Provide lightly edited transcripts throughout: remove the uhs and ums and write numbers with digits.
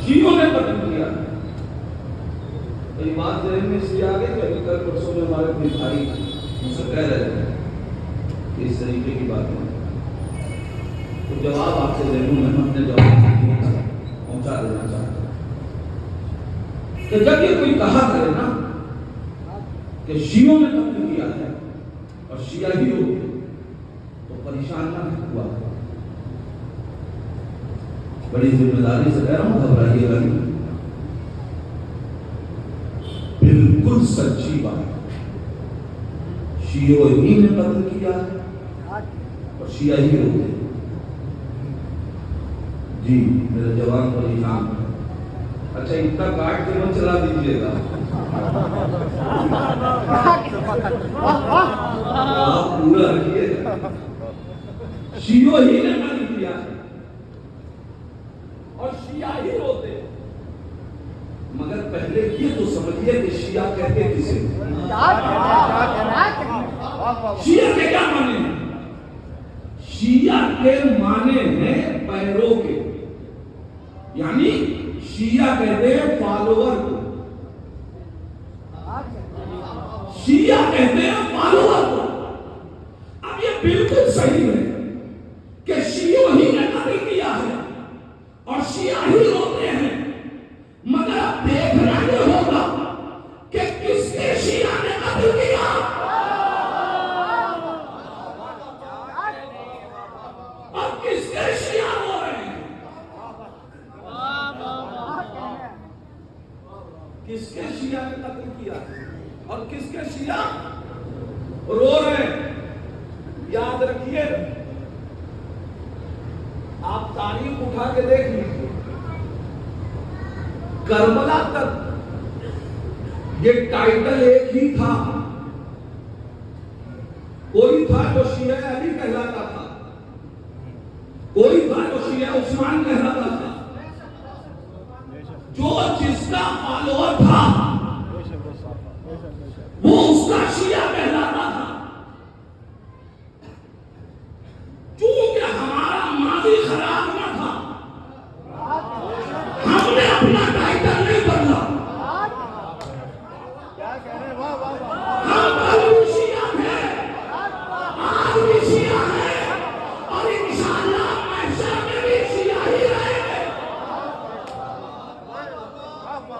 شیعوں نے قتل کیا. یہ بات ذہن میں اس لیے آ گئی کہ ابھی کل پرسوں میں ہمارے کوئی بھائی مجھ سے کہہ رہے تھے اس طریقے کی بات ہے. تو جواب آپ کے ذہنوں میں ہم اپنے جواب پہنچا دینا چاہتے ہیں کہ جب یہ کوئی کہا کرے نا کہ شیعوں نے قتل کیا ہے اور شیعہ ہی لوگ تو پریشان نہ ہوا. بڑی ذمہ داری سے کہہ رہا ہوں, گھبرائیے گا نہیں. بالکل سچی بات, شیعوں ہی نے قتل کیا ہے اور شیعہ ہی لوگ ہیں. جی میرے جوان پریشان ہے. اچھا اتنا کاٹ کے مت چلا دیجیے گا, آپ پورا رکھیے گا. شیعوں ہی نے قتل کیا ہے اور شیعہ ہی روتے ہیں. مگر پہلے یہ تو سمجھیے کہ شیعہ کہتے کسے, شیعہ کے کیا معنی ہیں؟ شیعہ کے معنی ہیں پیروں کے, یعنی شیعہ کہتے ہیں فالوور کو. شیعہ کہتے ہیں فالوور کو. اب یہ بالکل صحیح ہے کہ شیعوں ہی نے قتل کیا ہے اور شیعہ ہی روتے ہیں. مگر اب دیکھنا یہ ہوگا کہ کس کے شیعہ نے قتل کیا. اور کس کے شیعہ رو رہے ہیں, کس کے شیعہ نے قتل کیا اور کس کے شیعہ رو رہے ہیں. یاد رکھیے, آپ تاریخ اٹھا کے دیکھ لیجیے, کربلا تک یہ ٹائٹل ایک ہی تھا. کوئی تھا جو شیعہ علی کہلاتا تھا, کوئی تھا جو شیعہ عثمان کہلاتا تھا. جو جس کا فالوور تھا وہ اس کا شیعہ کہلاتا تھا. چونکہ ہمارا ماضی خراب نہ تھا, ہم نے اپنا ٹائٹل نہیں بدلا. ہم کل بھی شیعہ ہیں, آج بھی شیعہ ہیں, اور انشاءاللہ محشر میں بھی شیعہ ہی رہیں گے. اب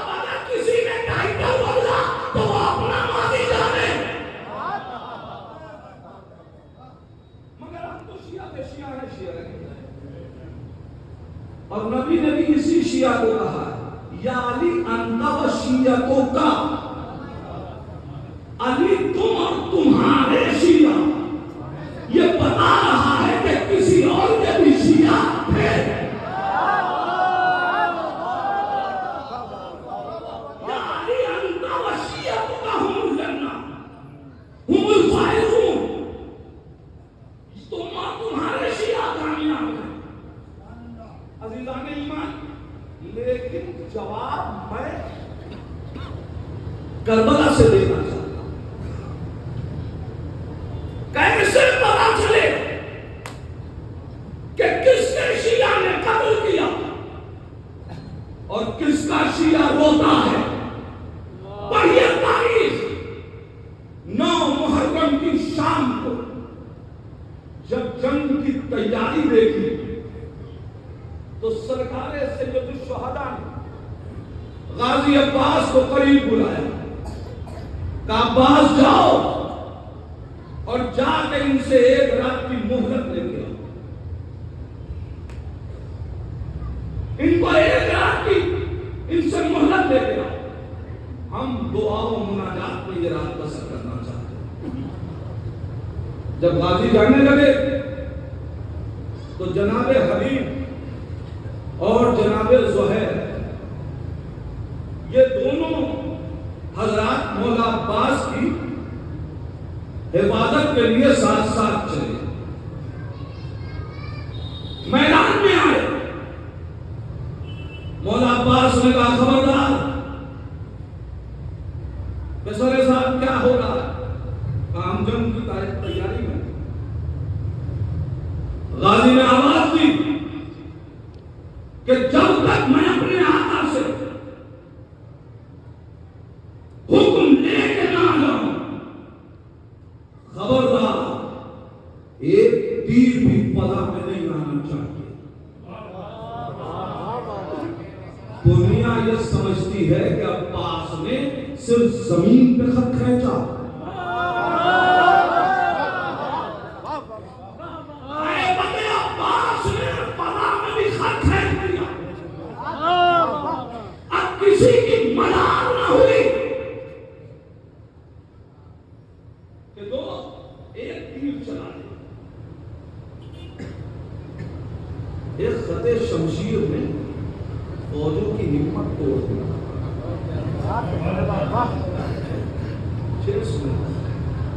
اگر کسی نے ٹائٹل بدلا تو وہ اپنا ماضی جانے. مگر ہم تو شیعہ تھے, شیعہ ہیں, شیعہ ہیں. اور نبی نے بھی اسی شیعہ کو کہا, یا علی انت و شیعتوں کا, علی تم اور تمہارے شیعہ. یہ بتا رہا ہے کہ کسی اور کے بھی شیعہ تھے. یا علی انت و شیعتوں کا ہم الجنہ ہم الفائزون, تم اور تمہارے شیعہ کامیاب ہیں. عزیزان ایمان, لیکن جواب میں کربلا سے دینا چاہتا ہوں. کیسے پتا چلے کہ کس کے شیعہ نے قتل کیا اور کس کا شیعہ روتا ہے؟ پڑھیے تاریخ. 9 محرم کی شام کو جب جنگ کی تیاری دیکھی تو سرکار سید الشہداء نے غازی عباس کو قریب بلایا, کہا عباس جاؤ اور جا کے ان سے ایک رات کی مہلت لے کے آؤ. ان کو ایک رات کی ان سے مہلت لے کے آؤ, ہم دعا و مناجات میں یہ رات بسر کرنا چاہتے ہیں. جب غازی جانے لگے تو جناب حبیب اور جناب زہیر یہ دونوں حضرات مولا عباس کی حفاظت کے لیے ساتھ ساتھ چلے. میدان میں آئے, مولا عباس نے کہا خبردار, بسر صاحب کیا ہو رہا ہے؟ کام جنگ کی تیاری میں. غازی نے آواز دی کہ جب تک میں اپنے آقا سے حکم لے کے نہ جاؤں، خبردار ایک تیر بھی پلا میں نہیں آنا چاہیے۔ دنیا یہ سمجھتی ہے کہ عباس نے صرف زمین پہ خط کھینچا، عباس نے پلا میں بھی خط کھینچ دیا۔ اب کسی کی ملال نہ ہوئی کہ دو ایک تیر چلا دے۔ ایک خط شمشیر میں فوجوں کی ہمت توڑ دی۔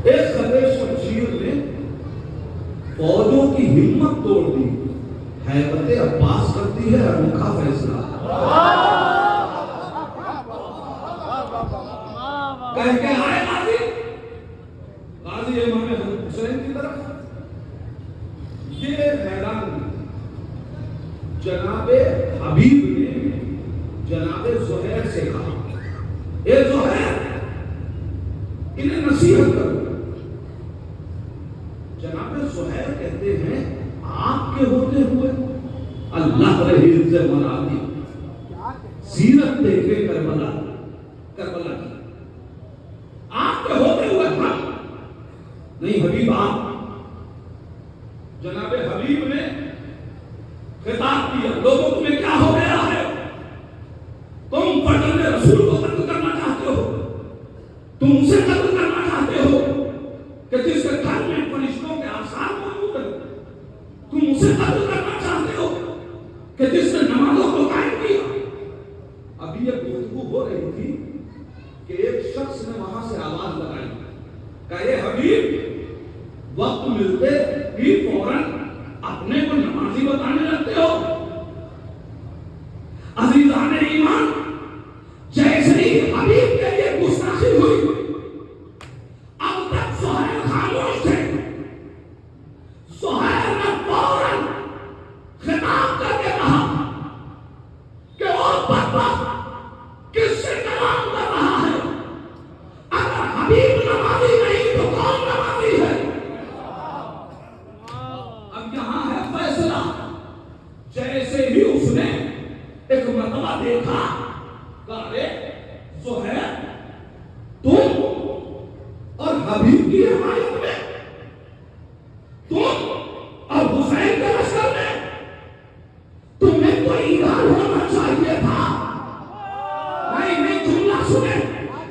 ایک خط شمشیر نے فوجوں کی ہمت توڑ دی۔ ہیبت عباس کرتی ہے انوکھا فیصلہ۔ کہہ کے آئے غازی امام حسین کی طرف، یہ میدان میں جناب حبیب نے جناب زہیر سے کہا، اے زہیر انہیں نصیحت کرو۔ جناب زہیر کہتے ہیں آپ کے ہوتے ہوئے اللہ رہی عزت مرادی سیرت دیکھے کربلا کی، آپ کے ہوتے ہوئے ہم نہیں حبیب آپ۔ جناب حبیب نے خطاب کیا، لوگوں تمہیں کیا ہو گیا ہے؟ تم فرزند رسول کو قتل کرنا چاہتے ہو، تم اسے قتل کرنا چاہتے ہو کہ جس کے گھر میں فرشتوں کے آثار موجود ہیں، تم اسے قتل کرنا چاہتے ہو کہ جس نے نمازوں کو قائم کیا۔ ابھی یہ گفتگو ہو رہی تھی کہ ایک شخص نے وہاں سے آواز لگائی، کہے حبیب وقت ملتے ہی فوراً اپنے کو نمازی بتانے لگتے ہو۔ عزیزان ایمان، جیسے ہی حبیب کے لیے گستاخی ہوئی، اب تک زہیر خاموش تھے، زہیر نے فوراً خطاب کر کے کہا کہ وہ بدبخت کس سے کلام کر رہا ہے؟ اگر حبیب نمازی نہیں تو کون نمازی ہے؟ اب یہاں ہے فیصلہ۔ جیسے ہی اس نے ایک مرتبہ دیکھا کہ زہیر تم اور حبیب کی حمایت میں، تم اور حسین کے لشکر میں، تمہیں تو ایران ہونا چاہیے تھا۔ نہیں جملہ سنیں،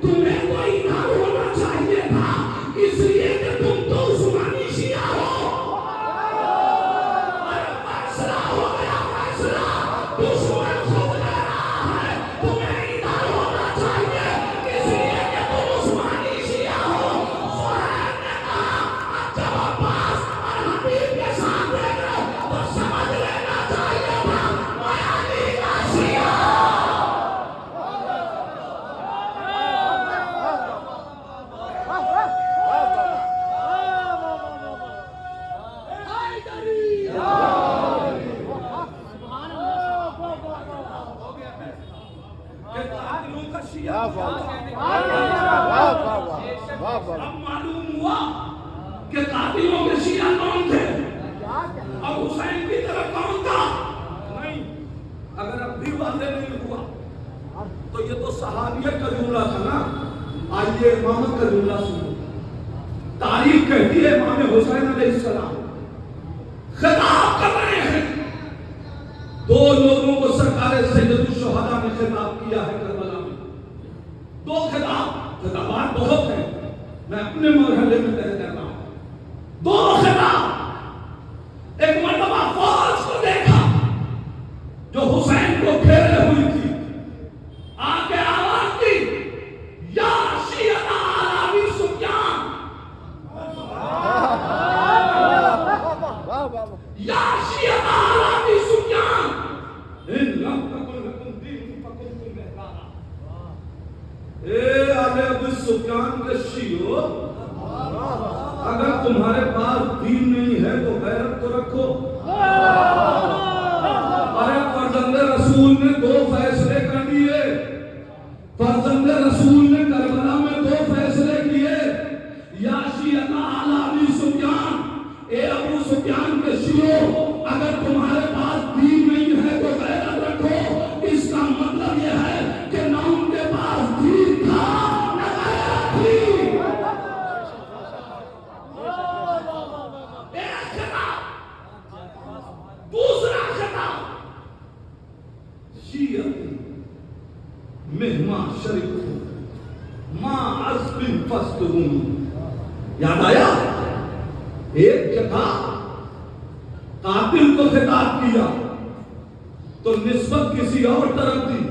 تمہیں تو ایران ہونا چاہیے تھا، اس لیے کہ تم تو عثمانی شیعہ ہو۔ فیصلہ ہو گیا، فیصلہ دشمن خود لے رہا ہے، تمہیں ایران ہونا چاہیے اس لیے کہ تم عثمانی شیعہ ہو۔ زہیر نے کہا جب عباس اور حبیب کے ساتھ دیکھ رہے تو سمجھ لینا چاہیے تھا میں علی کا شیعہ۔ اب معلوم ہوا کہ قاتلوں کے شیعہ کون تھے اور حسین کی طرف کون تھا۔ نہیں، اگر اب بھی واضح نہیں ہوا تو یہ تو صحابیت کا جملہ تھا نا۔ آئیے امامت کا جملہ سنو۔ تاریخ کہتی ہے امام حسین علیہ السلام خطاب کر رہے ہیں، دو لوگوں کو سرکار سید الشہداء نے خطاب کیا ہے کربلا میں۔ دو خطابات بہت ہیں، میں اپنے مرحلے میں طے کرتا ہوں۔ دو خطاب، ایک مرتبہ فوج کو دیکھا جو حسین کو گھیرے ہوئی تھی، آ کے آواز دی یا شیعہ آل ابی سفیان، یا شیعہ آل ابی سفیان ان لم تکن لکم دین فکنتم احرارا۔ اے آل ابی سفیان کے شیعو، اگر تمہارے پاس دین نہیں ہے تو غیرت تو رکھو۔ ارے فرزند مہمان شریف ماں عزب فستہم. یاد آیا ایک جگہ قاتل کو خطاب کیا تو نسبت کسی اور طرف دی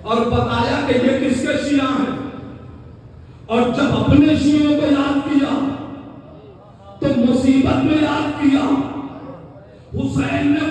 اور بتایا کہ یہ کس کے شیعہ ہیں. اور جب اپنے شیعوں کو یاد کیا تو مصیبت میں یاد کیا. حسین نے